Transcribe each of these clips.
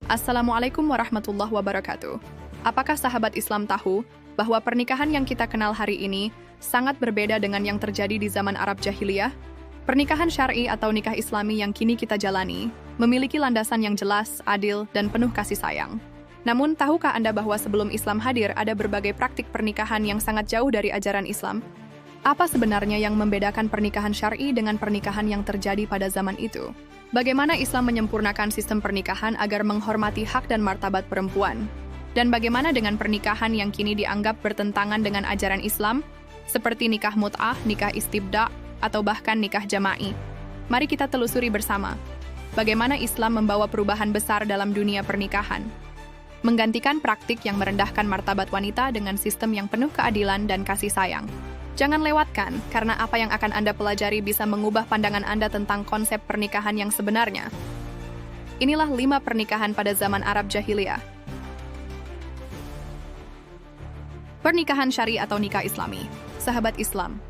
Assalamualaikum warahmatullahi wabarakatuh. Apakah sahabat Islam tahu bahwa pernikahan yang kita kenal hari ini sangat berbeda dengan yang terjadi di zaman Arab Jahiliyah? Pernikahan syar'i atau nikah Islami yang kini kita jalani memiliki landasan yang jelas, adil, dan penuh kasih sayang. Namun, tahukah Anda bahwa sebelum Islam hadir ada berbagai praktik pernikahan yang sangat jauh dari ajaran Islam? Apa sebenarnya yang membedakan pernikahan syar'i dengan pernikahan yang terjadi pada zaman itu? Bagaimana Islam menyempurnakan sistem pernikahan agar menghormati hak dan martabat perempuan? Dan bagaimana dengan pernikahan yang kini dianggap bertentangan dengan ajaran Islam, seperti nikah mut'ah, nikah istibda', atau bahkan nikah jama'i? Mari kita telusuri bersama. Bagaimana Islam membawa perubahan besar dalam dunia pernikahan? Menggantikan praktik yang merendahkan martabat wanita dengan sistem yang penuh keadilan dan kasih sayang. Jangan lewatkan, karena apa yang akan Anda pelajari bisa mengubah pandangan Anda tentang konsep pernikahan yang sebenarnya. Inilah 5 pernikahan pada zaman Arab Jahiliyah. Pernikahan syar'i atau nikah Islami. Sahabat Islam.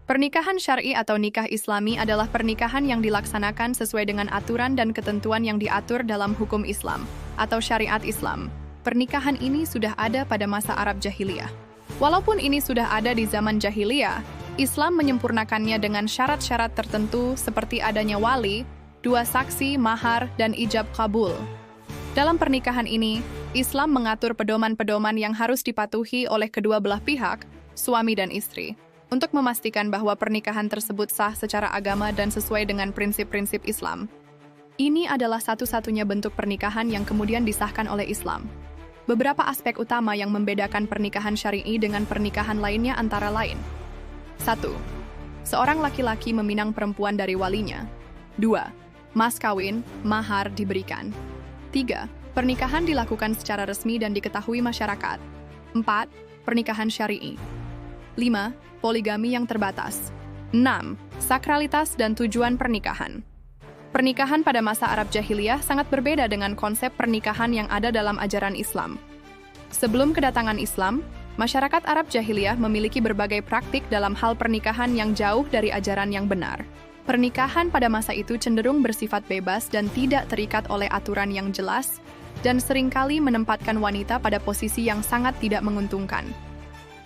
Pernikahan syar'i atau nikah Islami adalah pernikahan yang dilaksanakan sesuai dengan aturan dan ketentuan yang diatur dalam hukum Islam atau syariat Islam. Pernikahan ini sudah ada pada masa Arab Jahiliyah. Walaupun ini sudah ada di zaman jahiliyah, Islam menyempurnakannya dengan syarat-syarat tertentu seperti adanya wali, 2 saksi, mahar, dan ijab kabul. Dalam pernikahan ini, Islam mengatur pedoman-pedoman yang harus dipatuhi oleh kedua belah pihak, suami dan istri, untuk memastikan bahwa pernikahan tersebut sah secara agama dan sesuai dengan prinsip-prinsip Islam. Ini adalah satu-satunya bentuk pernikahan yang kemudian disahkan oleh Islam. Beberapa aspek utama yang membedakan pernikahan syar'i dengan pernikahan lainnya antara lain. 1. Seorang laki-laki meminang perempuan dari walinya. 2. Mas kawin, mahar diberikan. 3. Pernikahan dilakukan secara resmi dan diketahui masyarakat. 4. Pernikahan syar'i. 5. Poligami yang terbatas. 6. Sakralitas dan tujuan pernikahan. Pernikahan pada masa Arab Jahiliyah sangat berbeda dengan konsep pernikahan yang ada dalam ajaran Islam. Sebelum kedatangan Islam, masyarakat Arab Jahiliyah memiliki berbagai praktik dalam hal pernikahan yang jauh dari ajaran yang benar. Pernikahan pada masa itu cenderung bersifat bebas dan tidak terikat oleh aturan yang jelas, dan seringkali menempatkan wanita pada posisi yang sangat tidak menguntungkan.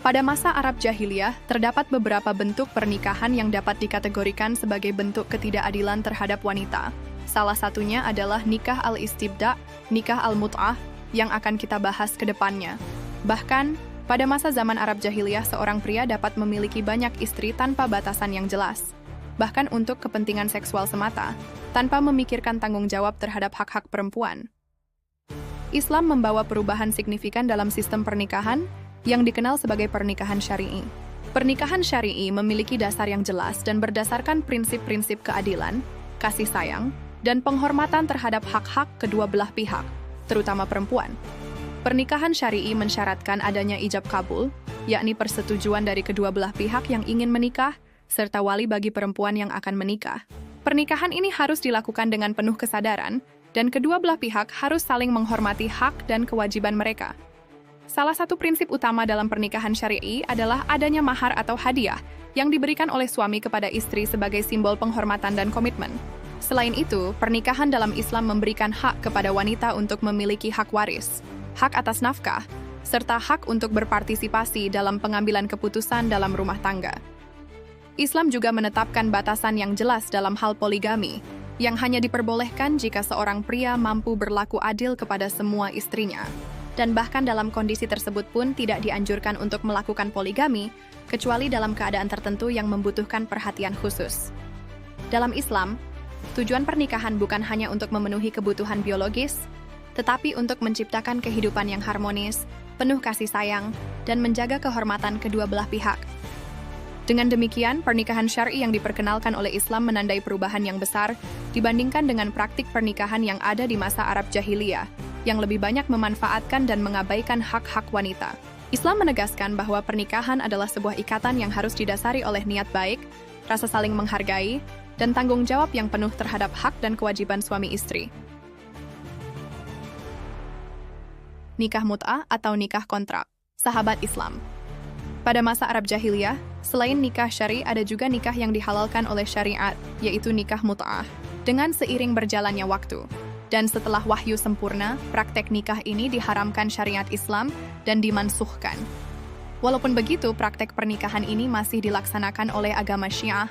Pada masa Arab Jahiliyah, terdapat beberapa bentuk pernikahan yang dapat dikategorikan sebagai bentuk ketidakadilan terhadap wanita. Salah satunya adalah nikah al-istibda', nikah al-mut'ah, yang akan kita bahas ke depannya. Bahkan, pada masa zaman Arab Jahiliyah, seorang pria dapat memiliki banyak istri tanpa batasan yang jelas. Bahkan untuk kepentingan seksual semata, tanpa memikirkan tanggung jawab terhadap hak-hak perempuan. Islam membawa perubahan signifikan dalam sistem pernikahan, yang dikenal sebagai pernikahan syar'i. Pernikahan syar'i memiliki dasar yang jelas dan berdasarkan prinsip-prinsip keadilan, kasih sayang, dan penghormatan terhadap hak-hak kedua belah pihak, terutama perempuan. Pernikahan syar'i mensyaratkan adanya ijab kabul, yakni persetujuan dari kedua belah pihak yang ingin menikah, serta wali bagi perempuan yang akan menikah. Pernikahan ini harus dilakukan dengan penuh kesadaran, dan kedua belah pihak harus saling menghormati hak dan kewajiban mereka. Salah satu prinsip utama dalam pernikahan syar'i adalah adanya mahar atau hadiah yang diberikan oleh suami kepada istri sebagai simbol penghormatan dan komitmen. Selain itu, pernikahan dalam Islam memberikan hak kepada wanita untuk memiliki hak waris, hak atas nafkah, serta hak untuk berpartisipasi dalam pengambilan keputusan dalam rumah tangga. Islam juga menetapkan batasan yang jelas dalam hal poligami, yang hanya diperbolehkan jika seorang pria mampu berlaku adil kepada semua istrinya. Dan bahkan dalam kondisi tersebut pun tidak dianjurkan untuk melakukan poligami, kecuali dalam keadaan tertentu yang membutuhkan perhatian khusus. Dalam Islam, tujuan pernikahan bukan hanya untuk memenuhi kebutuhan biologis, tetapi untuk menciptakan kehidupan yang harmonis, penuh kasih sayang, dan menjaga kehormatan kedua belah pihak. Dengan demikian, pernikahan syar'i yang diperkenalkan oleh Islam menandai perubahan yang besar dibandingkan dengan praktik pernikahan yang ada di masa Arab Jahiliyah, yang lebih banyak memanfaatkan dan mengabaikan hak-hak wanita. Islam menegaskan bahwa pernikahan adalah sebuah ikatan yang harus didasari oleh niat baik, rasa saling menghargai, dan tanggung jawab yang penuh terhadap hak dan kewajiban suami istri. Nikah mut'ah atau nikah kontrak. Sahabat Islam. Pada masa Arab Jahiliyah, selain nikah syar'i ada juga nikah yang dihalalkan oleh syariat, yaitu nikah mut'ah. Dengan seiring berjalannya waktu, Dan setelah wahyu sempurna, praktek nikah ini diharamkan syariat Islam dan dimansuhkan. Walaupun begitu, praktek pernikahan ini masih dilaksanakan oleh agama Syiah.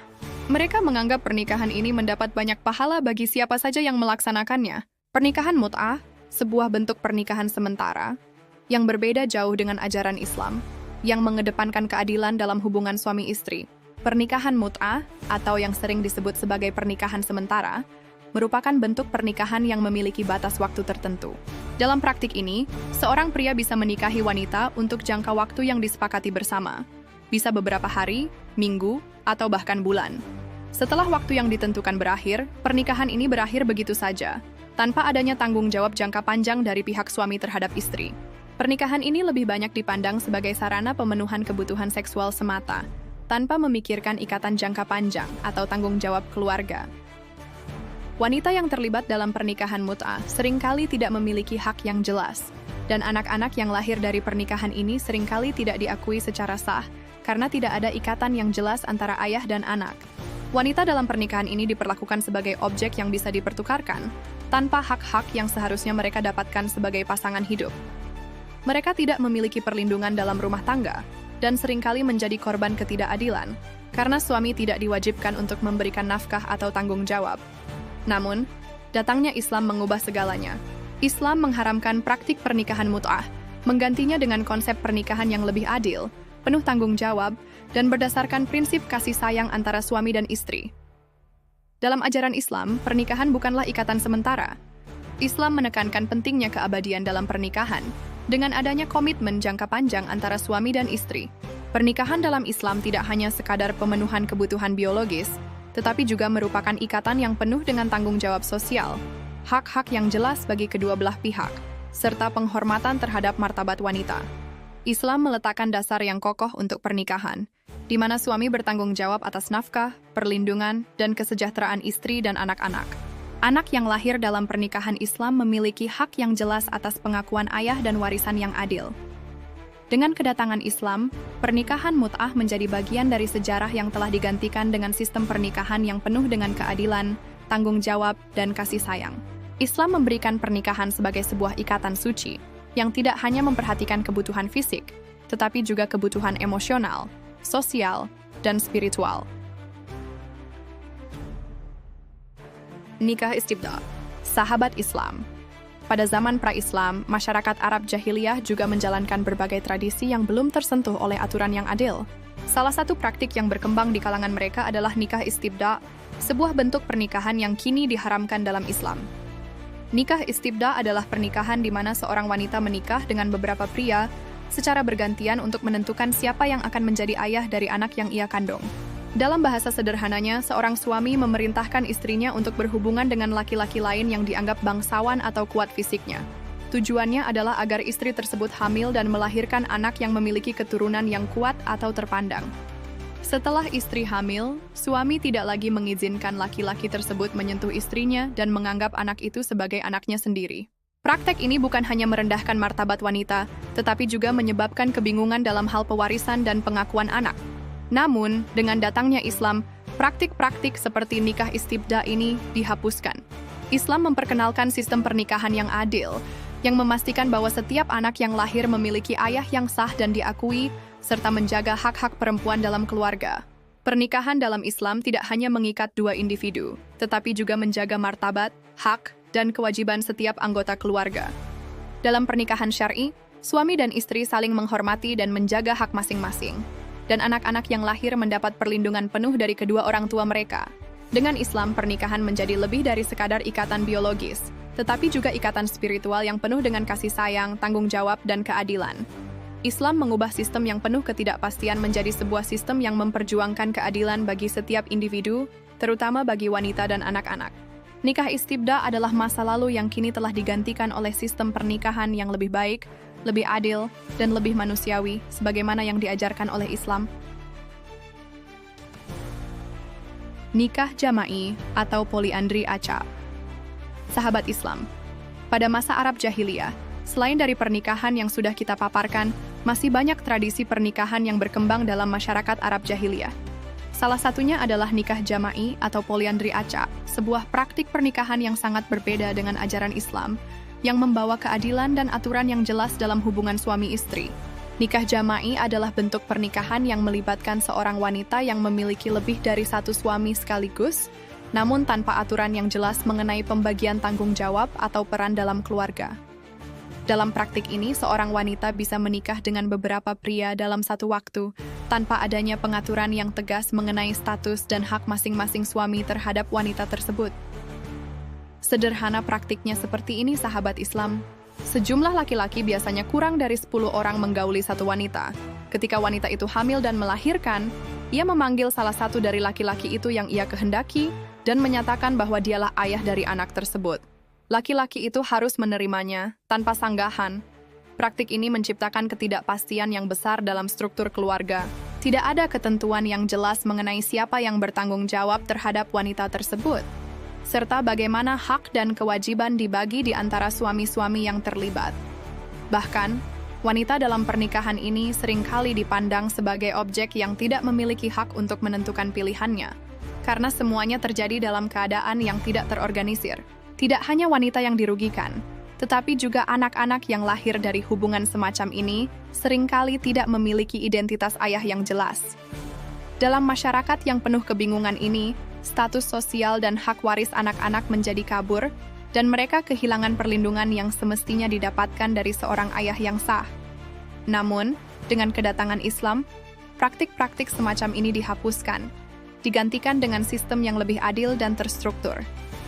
Mereka menganggap pernikahan ini mendapat banyak pahala bagi siapa saja yang melaksanakannya. Pernikahan mut'ah, sebuah bentuk pernikahan sementara, yang berbeda jauh dengan ajaran Islam, yang mengedepankan keadilan dalam hubungan suami istri. Pernikahan mut'ah, atau yang sering disebut sebagai pernikahan sementara, merupakan bentuk pernikahan yang memiliki batas waktu tertentu. Dalam praktik ini, seorang pria bisa menikahi wanita untuk jangka waktu yang disepakati bersama. Bisa beberapa hari, minggu, atau bahkan bulan. Setelah waktu yang ditentukan berakhir, pernikahan ini berakhir begitu saja, tanpa adanya tanggung jawab jangka panjang dari pihak suami terhadap istri. Pernikahan ini lebih banyak dipandang sebagai sarana pemenuhan kebutuhan seksual semata, tanpa memikirkan ikatan jangka panjang atau tanggung jawab keluarga. Wanita yang terlibat dalam pernikahan mut'ah seringkali tidak memiliki hak yang jelas, dan anak-anak yang lahir dari pernikahan ini seringkali tidak diakui secara sah karena tidak ada ikatan yang jelas antara ayah dan anak. Wanita dalam pernikahan ini diperlakukan sebagai objek yang bisa dipertukarkan, tanpa hak-hak yang seharusnya mereka dapatkan sebagai pasangan hidup. Mereka tidak memiliki perlindungan dalam rumah tangga, dan seringkali menjadi korban ketidakadilan, karena suami tidak diwajibkan untuk memberikan nafkah atau tanggung jawab. Namun, datangnya Islam mengubah segalanya. Islam mengharamkan praktik pernikahan mut'ah, menggantinya dengan konsep pernikahan yang lebih adil, penuh tanggung jawab, dan berdasarkan prinsip kasih sayang antara suami dan istri. Dalam ajaran Islam, pernikahan bukanlah ikatan sementara. Islam menekankan pentingnya keabadian dalam pernikahan, dengan adanya komitmen jangka panjang antara suami dan istri. Pernikahan dalam Islam tidak hanya sekadar pemenuhan kebutuhan biologis, tetapi juga merupakan ikatan yang penuh dengan tanggung jawab sosial, hak-hak yang jelas bagi kedua belah pihak, serta penghormatan terhadap martabat wanita. Islam meletakkan dasar yang kokoh untuk pernikahan, di mana suami bertanggung jawab atas nafkah, perlindungan, dan kesejahteraan istri dan anak-anak. Anak yang lahir dalam pernikahan Islam memiliki hak yang jelas atas pengakuan ayah dan warisan yang adil. Dengan kedatangan Islam, pernikahan mut'ah menjadi bagian dari sejarah yang telah digantikan dengan sistem pernikahan yang penuh dengan keadilan, tanggung jawab, dan kasih sayang. Islam memberikan pernikahan sebagai sebuah ikatan suci, yang tidak hanya memperhatikan kebutuhan fisik, tetapi juga kebutuhan emosional, sosial, dan spiritual. Nikah istibda, sahabat Islam. Pada zaman pra-Islam, masyarakat Arab jahiliyah juga menjalankan berbagai tradisi yang belum tersentuh oleh aturan yang adil. Salah satu praktik yang berkembang di kalangan mereka adalah nikah istibda, sebuah bentuk pernikahan yang kini diharamkan dalam Islam. Nikah istibda adalah pernikahan di mana seorang wanita menikah dengan beberapa pria secara bergantian untuk menentukan siapa yang akan menjadi ayah dari anak yang ia kandung. Dalam bahasa sederhananya, seorang suami memerintahkan istrinya untuk berhubungan dengan laki-laki lain yang dianggap bangsawan atau kuat fisiknya. Tujuannya adalah agar istri tersebut hamil dan melahirkan anak yang memiliki keturunan yang kuat atau terpandang. Setelah istri hamil, suami tidak lagi mengizinkan laki-laki tersebut menyentuh istrinya dan menganggap anak itu sebagai anaknya sendiri. Praktek ini bukan hanya merendahkan martabat wanita, tetapi juga menyebabkan kebingungan dalam hal pewarisan dan pengakuan anak. Namun, dengan datangnya Islam, praktik-praktik seperti nikah istibda ini dihapuskan. Islam memperkenalkan sistem pernikahan yang adil, yang memastikan bahwa setiap anak yang lahir memiliki ayah yang sah dan diakui, serta menjaga hak-hak perempuan dalam keluarga. Pernikahan dalam Islam tidak hanya mengikat dua individu, tetapi juga menjaga martabat, hak, dan kewajiban setiap anggota keluarga. Dalam pernikahan syar'i, suami dan istri saling menghormati dan menjaga hak masing-masing, dan anak-anak yang lahir mendapat perlindungan penuh dari kedua orang tua mereka. Dengan Islam, pernikahan menjadi lebih dari sekadar ikatan biologis, tetapi juga ikatan spiritual yang penuh dengan kasih sayang, tanggung jawab, dan keadilan. Islam mengubah sistem yang penuh ketidakpastian menjadi sebuah sistem yang memperjuangkan keadilan bagi setiap individu, terutama bagi wanita dan anak-anak. Nikah istibda adalah masa lalu yang kini telah digantikan oleh sistem pernikahan yang lebih baik, lebih adil, dan lebih manusiawi, sebagaimana yang diajarkan oleh Islam. Nikah jama'i atau poliandri acap. Sahabat Islam, pada masa Arab jahiliyah, selain dari pernikahan yang sudah kita paparkan, masih banyak tradisi pernikahan yang berkembang dalam masyarakat Arab jahiliyah. Salah satunya adalah nikah jama'i atau poliandri acak, sebuah praktik pernikahan yang sangat berbeda dengan ajaran Islam, yang membawa keadilan dan aturan yang jelas dalam hubungan suami istri. Nikah jama'i adalah bentuk pernikahan yang melibatkan seorang wanita yang memiliki lebih dari satu suami sekaligus, namun tanpa aturan yang jelas mengenai pembagian tanggung jawab atau peran dalam keluarga. Dalam praktik ini, seorang wanita bisa menikah dengan beberapa pria dalam satu waktu, tanpa adanya pengaturan yang tegas mengenai status dan hak masing-masing suami terhadap wanita tersebut. Sederhana praktiknya seperti ini, sahabat Islam. Sejumlah laki-laki biasanya kurang dari 10 orang menggauli satu wanita. Ketika wanita itu hamil dan melahirkan, ia memanggil salah satu dari laki-laki itu yang ia kehendaki dan menyatakan bahwa dialah ayah dari anak tersebut. Laki-laki itu harus menerimanya tanpa sanggahan. Praktik ini menciptakan ketidakpastian yang besar dalam struktur keluarga. Tidak ada ketentuan yang jelas mengenai siapa yang bertanggung jawab terhadap wanita tersebut, serta bagaimana hak dan kewajiban dibagi di antara suami-suami yang terlibat. Bahkan, wanita dalam pernikahan ini seringkali dipandang sebagai objek yang tidak memiliki hak untuk menentukan pilihannya, karena semuanya terjadi dalam keadaan yang tidak terorganisir. Tidak hanya wanita yang dirugikan, tetapi juga anak-anak yang lahir dari hubungan semacam ini seringkali tidak memiliki identitas ayah yang jelas. Dalam masyarakat yang penuh kebingungan ini, status sosial dan hak waris anak-anak menjadi kabur, dan mereka kehilangan perlindungan yang semestinya didapatkan dari seorang ayah yang sah. Namun, dengan kedatangan Islam, praktik-praktik semacam ini dihapuskan, digantikan dengan sistem yang lebih adil dan terstruktur.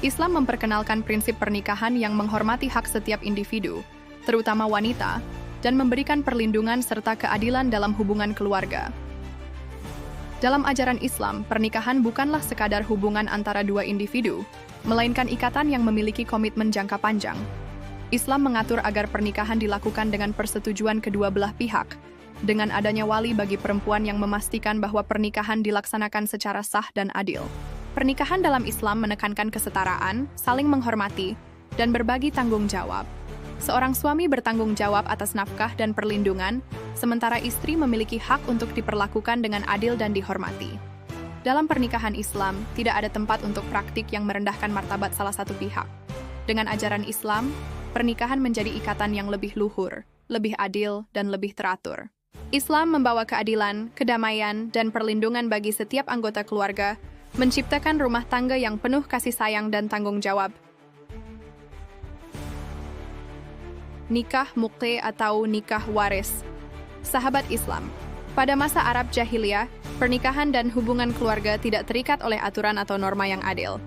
Islam memperkenalkan prinsip pernikahan yang menghormati hak setiap individu, terutama wanita, dan memberikan perlindungan serta keadilan dalam hubungan keluarga. Dalam ajaran Islam, pernikahan bukanlah sekadar hubungan antara dua individu, melainkan ikatan yang memiliki komitmen jangka panjang. Islam mengatur agar pernikahan dilakukan dengan persetujuan kedua belah pihak, dengan adanya wali bagi perempuan yang memastikan bahwa pernikahan dilaksanakan secara sah dan adil. Pernikahan dalam Islam menekankan kesetaraan, saling menghormati, dan berbagi tanggung jawab. Seorang suami bertanggung jawab atas nafkah dan perlindungan, sementara istri memiliki hak untuk diperlakukan dengan adil dan dihormati. Dalam pernikahan Islam, tidak ada tempat untuk praktik yang merendahkan martabat salah satu pihak. Dengan ajaran Islam, pernikahan menjadi ikatan yang lebih luhur, lebih adil, dan lebih teratur. Islam membawa keadilan, kedamaian, dan perlindungan bagi setiap anggota keluarga, menciptakan rumah tangga yang penuh kasih sayang dan tanggung jawab. Nikah muqti atau nikah waris. Sahabat Islam, pada masa Arab Jahiliyah, pernikahan dan hubungan keluarga tidak terikat oleh aturan atau norma yang adil.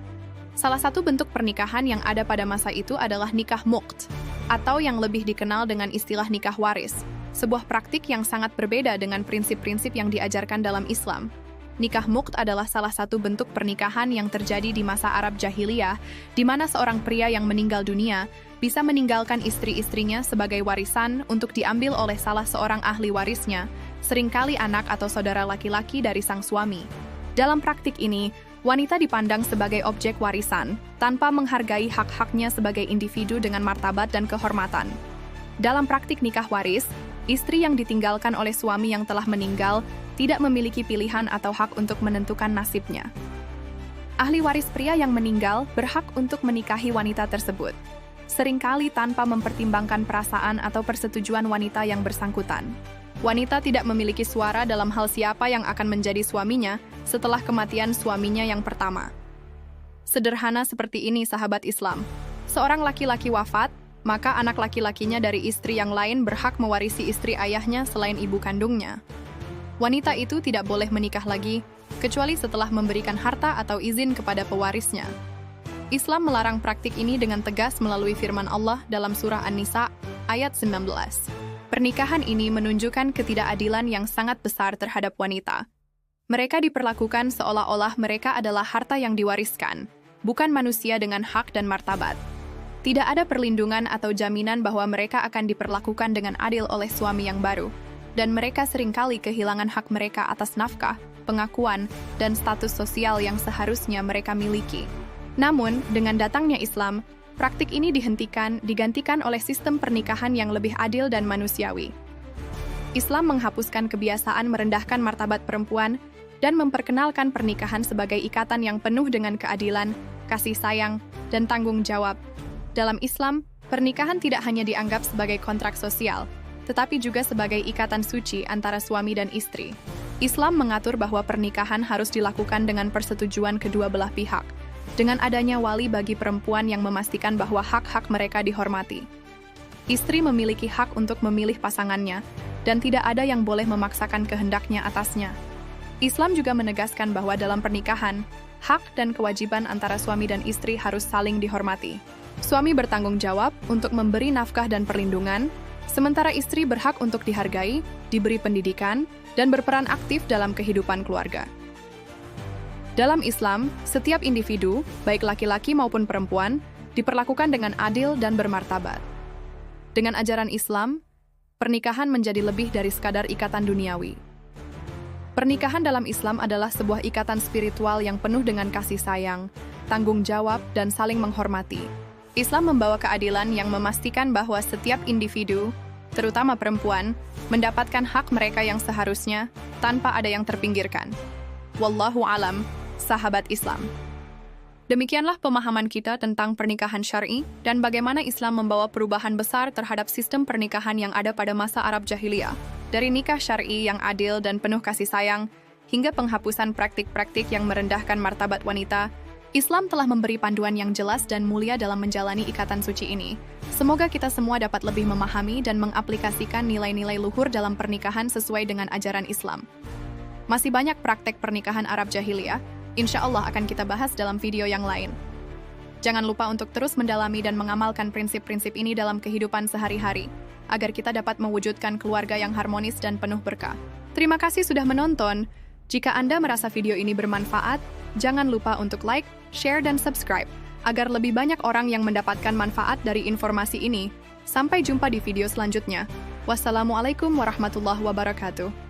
Salah satu bentuk pernikahan yang ada pada masa itu adalah nikah muqt, atau yang lebih dikenal dengan istilah nikah waris, sebuah praktik yang sangat berbeda dengan prinsip-prinsip yang diajarkan dalam Islam. Nikah muqt adalah salah satu bentuk pernikahan yang terjadi di masa Arab Jahiliyah, di mana seorang pria yang meninggal dunia bisa meninggalkan istri-istrinya sebagai warisan untuk diambil oleh salah seorang ahli warisnya, seringkali anak atau saudara laki-laki dari sang suami. Dalam praktik ini, wanita dipandang sebagai objek warisan, tanpa menghargai hak-haknya sebagai individu dengan martabat dan kehormatan. Dalam praktik nikah waris, istri yang ditinggalkan oleh suami yang telah meninggal tidak memiliki pilihan atau hak untuk menentukan nasibnya. Ahli waris pria yang meninggal berhak untuk menikahi wanita tersebut, seringkali tanpa mempertimbangkan perasaan atau persetujuan wanita yang bersangkutan. Wanita tidak memiliki suara dalam hal siapa yang akan menjadi suaminya setelah kematian suaminya yang pertama. Sederhana seperti ini, sahabat Islam. Seorang laki-laki wafat, maka anak laki-lakinya dari istri yang lain berhak mewarisi istri ayahnya selain ibu kandungnya. Wanita itu tidak boleh menikah lagi, kecuali setelah memberikan harta atau izin kepada pewarisnya. Islam melarang praktik ini dengan tegas melalui firman Allah dalam surah An-Nisa, ayat 19. Pernikahan ini menunjukkan ketidakadilan yang sangat besar terhadap wanita. Mereka diperlakukan seolah-olah mereka adalah harta yang diwariskan, bukan manusia dengan hak dan martabat. Tidak ada perlindungan atau jaminan bahwa mereka akan diperlakukan dengan adil oleh suami yang baru, dan mereka seringkali kehilangan hak mereka atas nafkah, pengakuan, dan status sosial yang seharusnya mereka miliki. Namun, dengan datangnya Islam, praktik ini digantikan oleh sistem pernikahan yang lebih adil dan manusiawi. Islam menghapuskan kebiasaan merendahkan martabat perempuan dan memperkenalkan pernikahan sebagai ikatan yang penuh dengan keadilan, kasih sayang, dan tanggung jawab. Dalam Islam, pernikahan tidak hanya dianggap sebagai kontrak sosial, tetapi juga sebagai ikatan suci antara suami dan istri. Islam mengatur bahwa pernikahan harus dilakukan dengan persetujuan kedua belah pihak, dengan adanya wali bagi perempuan yang memastikan bahwa hak-hak mereka dihormati. Istri memiliki hak untuk memilih pasangannya, dan tidak ada yang boleh memaksakan kehendaknya atasnya. Islam juga menegaskan bahwa dalam pernikahan, hak dan kewajiban antara suami dan istri harus saling dihormati. Suami bertanggung jawab untuk memberi nafkah dan perlindungan, sementara istri berhak untuk dihargai, diberi pendidikan, dan berperan aktif dalam kehidupan keluarga. Dalam Islam, setiap individu, baik laki-laki maupun perempuan, diperlakukan dengan adil dan bermartabat. Dengan ajaran Islam, pernikahan menjadi lebih dari sekadar ikatan duniawi. Pernikahan dalam Islam adalah sebuah ikatan spiritual yang penuh dengan kasih sayang, tanggung jawab, dan saling menghormati. Islam membawa keadilan yang memastikan bahwa setiap individu, terutama perempuan, mendapatkan hak mereka yang seharusnya tanpa ada yang terpinggirkan. Wallahu alam, sahabat Islam. Demikianlah pemahaman kita tentang pernikahan syar'i dan bagaimana Islam membawa perubahan besar terhadap sistem pernikahan yang ada pada masa Arab Jahiliyah. Dari nikah syar'i yang adil dan penuh kasih sayang, hingga penghapusan praktik-praktik yang merendahkan martabat wanita, Islam telah memberi panduan yang jelas dan mulia dalam menjalani ikatan suci ini. Semoga kita semua dapat lebih memahami dan mengaplikasikan nilai-nilai luhur dalam pernikahan sesuai dengan ajaran Islam. Masih banyak praktek pernikahan Arab Jahiliyah, insya Allah akan kita bahas dalam video yang lain. Jangan lupa untuk terus mendalami dan mengamalkan prinsip-prinsip ini dalam kehidupan sehari-hari, agar kita dapat mewujudkan keluarga yang harmonis dan penuh berkah. Terima kasih sudah menonton. Jika Anda merasa video ini bermanfaat, jangan lupa untuk like, share, dan subscribe, agar lebih banyak orang yang mendapatkan manfaat dari informasi ini. Sampai jumpa di video selanjutnya. Wassalamualaikum warahmatullahi wabarakatuh.